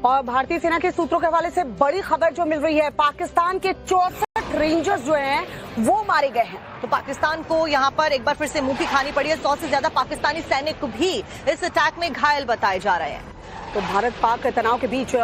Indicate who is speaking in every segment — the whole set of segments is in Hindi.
Speaker 1: और भारतीय सेना के सूत्रों के हवाले से बड़ी खबर जो मिल रही है, पाकिस्तान के 64 रेंजर्स जो हैं वो मारे गए हैं।
Speaker 2: तो पाकिस्तान को यहाँ पर एक बार फिर से मुंह की खानी पड़ी है। 100 से ज्यादा पाकिस्तानी सैनिक भी इस अटैक में घायल बताए जा रहे हैं।
Speaker 1: तो भारत पाक तनाव के बीच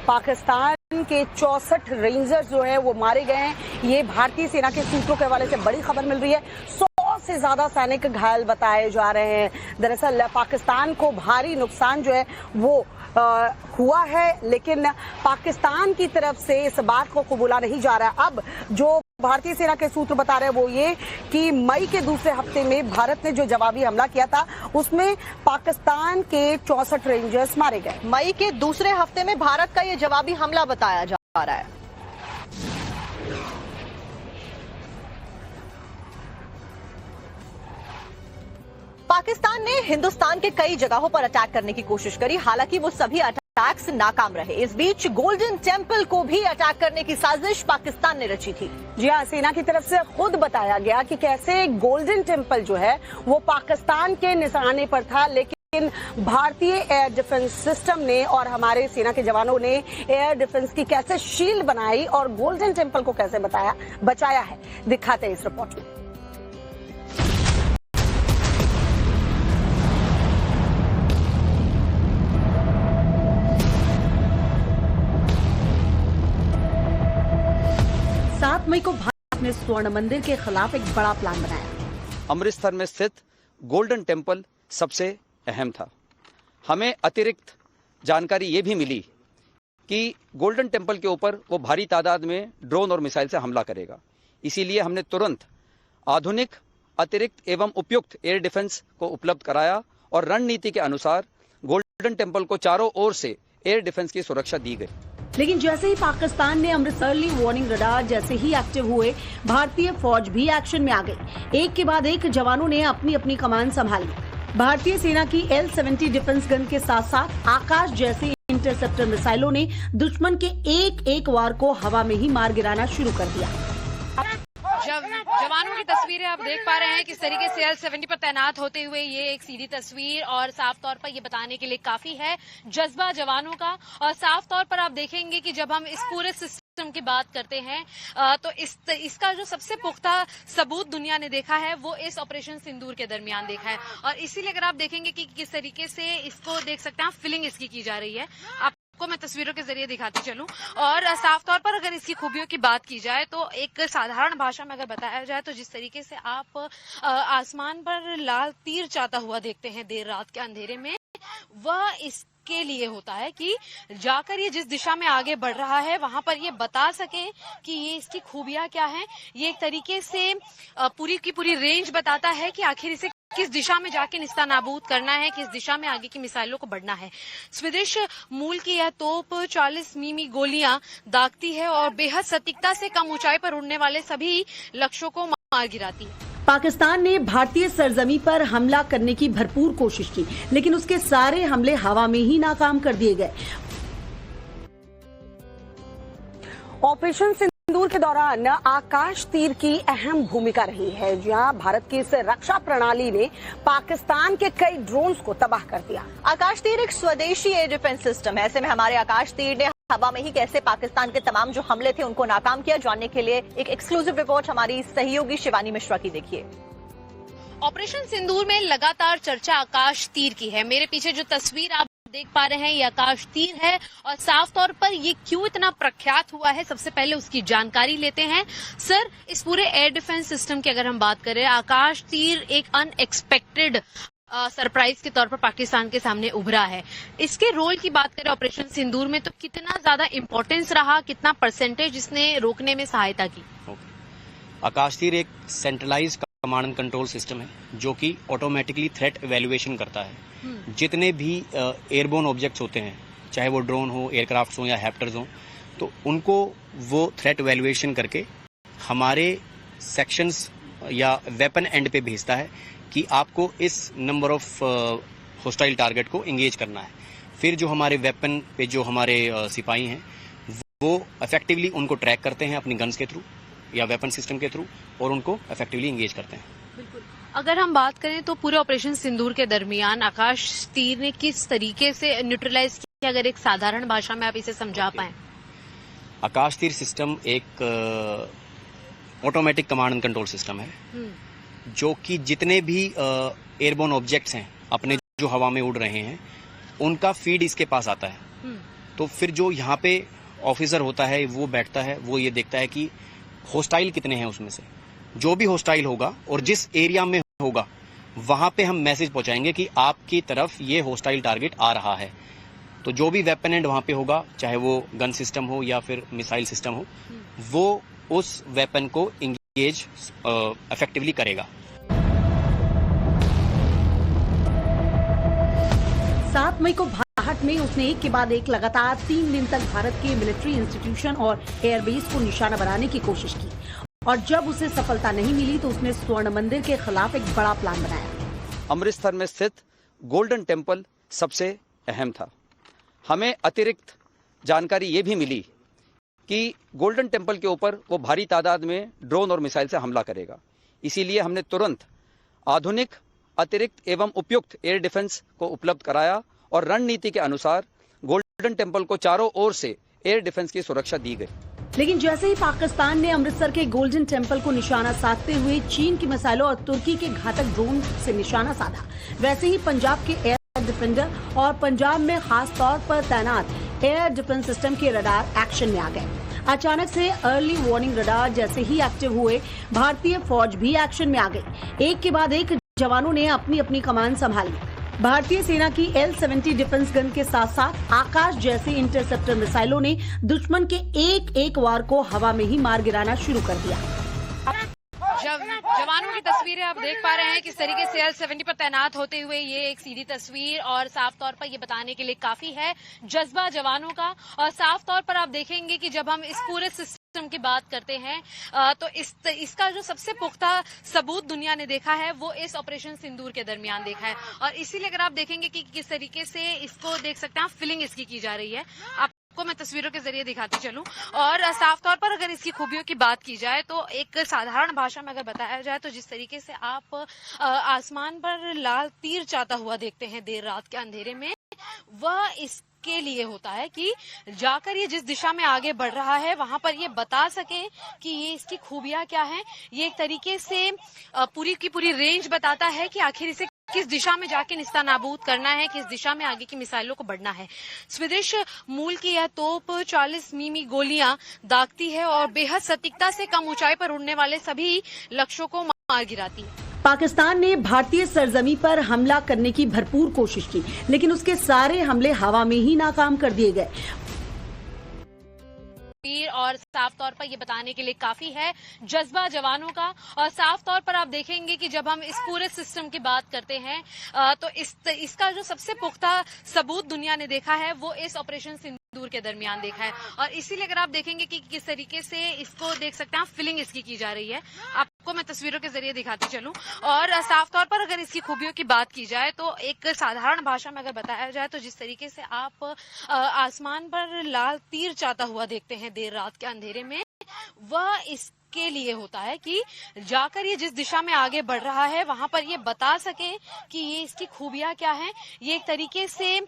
Speaker 1: पाकिस्तान के 64 रेंजर्स जो है वो मारे गए हैं। ये भारतीय सेना के सूत्रों के हवाले से बड़ी खबर मिल रही है। 100 से ज्यादा सैनिक घायल बताए जा रहे हैं। दरअसल पाकिस्तान को भारी नुकसान जो है वो हुआ है, लेकिन पाकिस्तान की तरफ से इस बात को कबूला नहीं जा रहा है। अब जो भारतीय सेना के सूत्र बता रहे हैं वो ये कि मई के दूसरे हफ्ते में भारत ने जो जवाबी हमला किया था उसमें पाकिस्तान के 64 रेंजर्स मारे गए।
Speaker 2: मई के दूसरे हफ्ते में भारत का ये जवाबी हमला बताया जा रहा है। पाकिस्तान ने हिंदुस्तान के कई जगहों पर अटैक करने की कोशिश करी, हालांकि वो सभी अटैक्स नाकाम रहे। इस बीच गोल्डन टेम्पल को भी अटैक करने की साजिश पाकिस्तान ने रची थी।
Speaker 1: जी हाँ, सेना की तरफ से खुद बताया गया कि कैसे गोल्डन टेम्पल जो है वो पाकिस्तान के निशाने पर था, लेकिन भारतीय एयर डिफेंस सिस्टम ने और हमारे सेना के जवानों ने एयर डिफेंस की कैसे शील्ड बनाई और गोल्डन टेम्पल को कैसे बचाया है, दिखाते हैं इस रिपोर्ट में। मई को भारत ने स्वर्ण मंदिर के खिलाफ एक बड़ा प्लान बनाया।
Speaker 3: अमृतसर में स्थित गोल्डन टेम्पल सबसे अहम था। हमें अतिरिक्त जानकारी ये भी मिली कि गोल्डन टेम्पल के ऊपर वो भारी तादाद में ड्रोन और मिसाइल से हमला करेगा। इसीलिए हमने तुरंत आधुनिक, अतिरिक्त एवं उपयुक्त एयर डिफेंस को उपलब्ध कराया और रणनीति के अनुसार गोल्डन टेम्पल को चारों ओर से एयर डिफेंस की सुरक्षा दी गई।
Speaker 1: लेकिन जैसे ही पाकिस्तान ने अमृतसर वार्निंग रडार जैसे ही एक्टिव हुए, भारतीय फौज भी एक्शन में आ गई। एक के बाद एक जवानों ने अपनी अपनी कमान संभाली। भारतीय सेना की L-70 डिफेंस गन के साथ साथ आकाश जैसे इंटरसेप्टर मिसाइलों ने दुश्मन के एक वार को हवा में ही मार गिराना शुरू कर दिया।
Speaker 4: जवानों की तस्वीरें आप देख पा रहे हैं किस तरीके से L-70 पर तैनात होते हुए। ये एक सीधी तस्वीर और साफ तौर पर ये बताने के लिए काफी है जज्बा जवानों का। और साफ तौर पर आप देखेंगे कि जब हम इस पूरे सिस्टम की बात करते हैं तो इसका जो सबसे पुख्ता सबूत दुनिया ने देखा है वो इस ऑपरेशन सिंदूर के दरमियान देखा है। और इसीलिए अगर आप देखेंगे कि किस तरीके से इसको देख सकते हैं आप, फिलिंग इसकी की जा रही है। को मैं तस्वीरों के जरिए दिखाती चलूं। और साफ तौर पर अगर इसकी खूबियों की बात की जाए तो एक साधारण भाषा में अगर बताया जाए तो जिस तरीके से आप आसमान पर लाल तीर चाहता हुआ देखते हैं देर रात के अंधेरे में, वह इसके लिए होता है कि जाकर ये जिस दिशा में आगे बढ़ रहा है वहां पर ये बता सके कि ये इसकी खूबियां क्या हैं। ये एक तरीके से पूरी की पूरी रेंज बताता है कि आखिर इसे किस दिशा में जाके निस्तानाबूद करना है, किस दिशा में आगे की मिसाइलों को बढ़ना है। स्वीडिश मूल की यह तोप 40 मिमी गोलियां दागती है और बेहद सटीकता से कम ऊंचाई पर उड़ने वाले सभी लक्ष्यों को मार गिराती है।
Speaker 1: पाकिस्तान ने भारतीय सरजमी पर हमला करने की भरपूर कोशिश की, लेकिन उसके सारे हमले हवा में ही नाकाम कर दिए गए। ऑपरेशन सिंदूर के दौरान आकाश तीर की अहम भूमिका रही है, जहां भारत की इस रक्षा प्रणाली ने पाकिस्तान के कई ड्रोन्स को तबाह कर दिया।
Speaker 2: आकाश तीर एक स्वदेशी एयर डिफेंस सिस्टम है। ऐसे में हमारे आकाश तीर ने हवा में ही कैसे पाकिस्तान के तमाम जो हमले थे उनको नाकाम किया, जानने के लिए एक एक्सक्लूसिव रिपोर्ट हमारी सहयोगी शिवानी मिश्रा की देखिए।
Speaker 4: ऑपरेशन सिंदूर में लगातार चर्चा आकाश तीर की है। मेरे पीछे जो तस्वीर आप देख पा रहे हैं ये आकाश तीर है और साफ तौर पर ये क्यों इतना प्रख्यात हुआ है, सबसे पहले उसकी जानकारी लेते हैं। सर, इस पूरे एयर डिफेंस सिस्टम की अगर हम बात करें, आकाश तीर एक अनएक्सपेक्टेड सरप्राइज के तौर पर पाकिस्तान के सामने उभरा है। इसके रोल की बात करें ऑपरेशन सिंदूर में तो कितना ज्यादा इंपॉर्टेंस रहा, कितना परसेंटेज इसने रोकने में सहायता की?
Speaker 5: आकाश तीर एक centralise command and control system है जो कि ऑटोमेटिकली थ्रेट इवैल्यूएशन करता है। जितने भी एयरबोर्न ऑब्जेक्ट्स होते हैं, चाहे वो ड्रोन हो, एयरक्राफ्ट हो या हेप्टर्स हो, तो उनको वो थ्रेट इवैल्यूएशन करके हमारे सेक्शंस या वेपन एंड पे भेजता है कि आपको इस नंबर ऑफ होस्टाइल टारगेट को एंगेज करना है। फिर जो हमारे वेपन पे जो हमारे सिपाही हैं वो इफेक्टिवली उनको ट्रैक करते हैं अपनी गन्स के थ्रू या वेपन सिस्टम के थ्रू और उनको इफेक्टिवली एंगेज करते हैं।
Speaker 4: बिल्कुल। अगर हम बात करें तो पूरे ऑपरेशन सिंदूर के दरमियान आकाश तीर ने किस तरीके से न्यूट्रलाइज अगर एक साधारण भाषा में आप इसे समझा पाएं।
Speaker 5: आकाश तीर सिस्टम एक automatic command and control system है, जो कि जितने भी एयरबोर्न ऑब्जेक्ट्स हैं अपने जो हवा में उड़ रहे हैं उनका फीड इसके पास आता है। तो फिर जो यहाँ पे ऑफिसर होता है वो बैठता है, वो ये देखता है कि होस्टाइल कितने हैं, उसमें से जो भी होस्टाइल होगा और जिस एरिया में होगा वहां पे हम मैसेज पहुंचाएंगे कि आपकी तरफ ये होस्टाइल टारगेट आ रहा है। तो जो भी वेपन एंड वहां पे होगा, चाहे वो गन सिस्टम हो या फिर मिसाइल सिस्टम हो, वो उस वेपन को इंगेज इफेक्टिवली करेगा।
Speaker 1: 7 मई को भारत में उसने एक के बाद एक लगातार 3 दिन तक भारत के मिलिट्री इंस्टीट्यूशन और एयरबेस को निशाना बनाने की कोशिश की, और जब उसे सफलता नहीं मिली तो उसने स्वर्ण मंदिर के खिलाफ एक बड़ा प्लान बनाया।
Speaker 3: अमृतसर में स्थित गोल्डन टेम्पल सबसे अहम था। हमें अतिरिक्त जानकारी ये भी मिली कि गोल्डन टेम्पल के ऊपर वो भारी तादाद में ड्रोन और मिसाइल से हमला करेगा। इसीलिए हमने तुरंत आधुनिक, अतिरिक्त एवं उपयुक्त एयर डिफेंस को उपलब्ध कराया और रणनीति के अनुसार गोल्डन टेम्पल को चारों ओर से एयर डिफेंस की सुरक्षा दी गई।
Speaker 1: लेकिन जैसे ही पाकिस्तान ने अमृतसर के गोल्डन टेम्पल को निशाना साधते हुए चीन की मिसाइलों और तुर्की के घातक ड्रोन से निशाना साधा, वैसे ही पंजाब के एयर डिफेंडर और पंजाब में खास तौर पर तैनात एयर डिफेंस सिस्टम के रडार एक्शन में आ गए। अचानक से अर्ली वार्निंग रडार जैसे ही एक्टिव हुए, भारतीय फौज भी एक्शन में आ गई। एक के बाद एक जवानों ने अपनी अपनी कमान संभाली। भारतीय सेना की L-70 डिफेंस गन के साथ साथ आकाश जैसे इंटरसेप्टर मिसाइलों ने दुश्मन के एक वार को हवा में ही मार गिराना शुरू कर दिया।
Speaker 4: जवानों की तस्वीरें आप देख पा रहे हैं किस तरीके से L-70 पर तैनात होते हुए ये एक सीधी तस्वीर और साफ तौर पर ये बताने के लिए काफी है जज्बा जवानों का। और साफ तौर पर आप देखेंगे कि जब हम इस पूरे सिस्टम की बात करते हैं तो इसका जो सबसे पुख्ता सबूत दुनिया ने देखा है वो इस ऑपरेशन सिंदूर के दरमियान देखा है। और इसीलिए अगर आप देखेंगे कि किस तरीके से इसको देख सकते हैं, फिलिंग इसकी की जा रही है, आपको मैं तस्वीरों के जरिए दिखाती चलूं। और साफ तौर पर अगर इसकी खूबियों की बात की जाए तो एक साधारण भाषा में अगर बताया जाए तो जिस तरीके से आप आसमान पर लाल तीर चाहता हुआ देखते हैं देर रात के अंधेरे में, वह इसके लिए होता है कि जाकर ये जिस दिशा में आगे बढ़ रहा है वहां पर ये बता सके कि ये इसकी खूबियां क्या हैं। ये एक तरीके से पूरी की पूरी रेंज बताता है कि आखिर इसे किस दिशा में जाके निस्तानाबूद करना है, किस दिशा में आगे की मिसाइलों को बढ़ना है। स्वीडिश मूल की यह तोप 40 मिमी गोलियां दागती है और बेहद सटीकता से कम ऊंचाई पर उड़ने वाले सभी लक्ष्यों को मार गिराती है।
Speaker 1: पाकिस्तान ने भारतीय सरजमी पर हमला करने की भरपूर कोशिश की, लेकिन उसके सारे हमले हवा में ही नाकाम कर दिए गए।
Speaker 4: और साफ तौर पर ये बताने के लिए काफी है जज्बा जवानों का। और साफ तौर पर आप देखेंगे कि जब हम इस पूरे सिस्टम की बात करते हैं तो इसका जो सबसे पुख्ता सबूत दुनिया ने देखा है वो इस ऑपरेशन सिंदूर के दरमियान देखा है। और इसीलिए अगर आप देखेंगे कि किस तरीके से इसको देख सकते हैं, फिलिंग इसकी की जा रही है, आपको मैं तस्वीरों के जरिए दिखाती चलूं। और साफ तौर पर अगर इसकी खूबियों की बात की जाए तो एक साधारण भाषा में अगर बताया जाए तो जिस तरीके से आप आसमान पर लाल तीर चाहता हुआ देखते हैं देर रात के अंधेरे में, वह इसके लिए होता है कि जाकर ये जिस दिशा में आगे बढ़ रहा है वहां पर ये बता सके कि ये इसकी खूबियां क्या हैं। ये एक तरीके से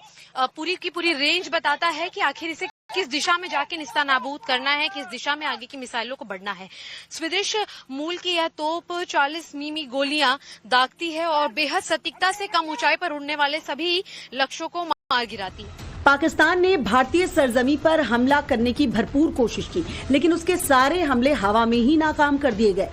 Speaker 4: पूरी की पूरी रेंज बताता है कि आखिर इसे किस दिशा में जाके निस्तानाबूद करना है, किस दिशा में आगे की मिसाइलों को बढ़ना है। स्वीडिश मूल की यह तोप 40 मिमी गोलियां दागती है और बेहद सटीकता से कम ऊंचाई पर उड़ने वाले सभी लक्ष्यों को मार गिराती है।
Speaker 1: पाकिस्तान ने भारतीय सरजमी पर हमला करने की भरपूर कोशिश की, लेकिन उसके सारे हमले हवा में ही नाकाम कर दिए गए।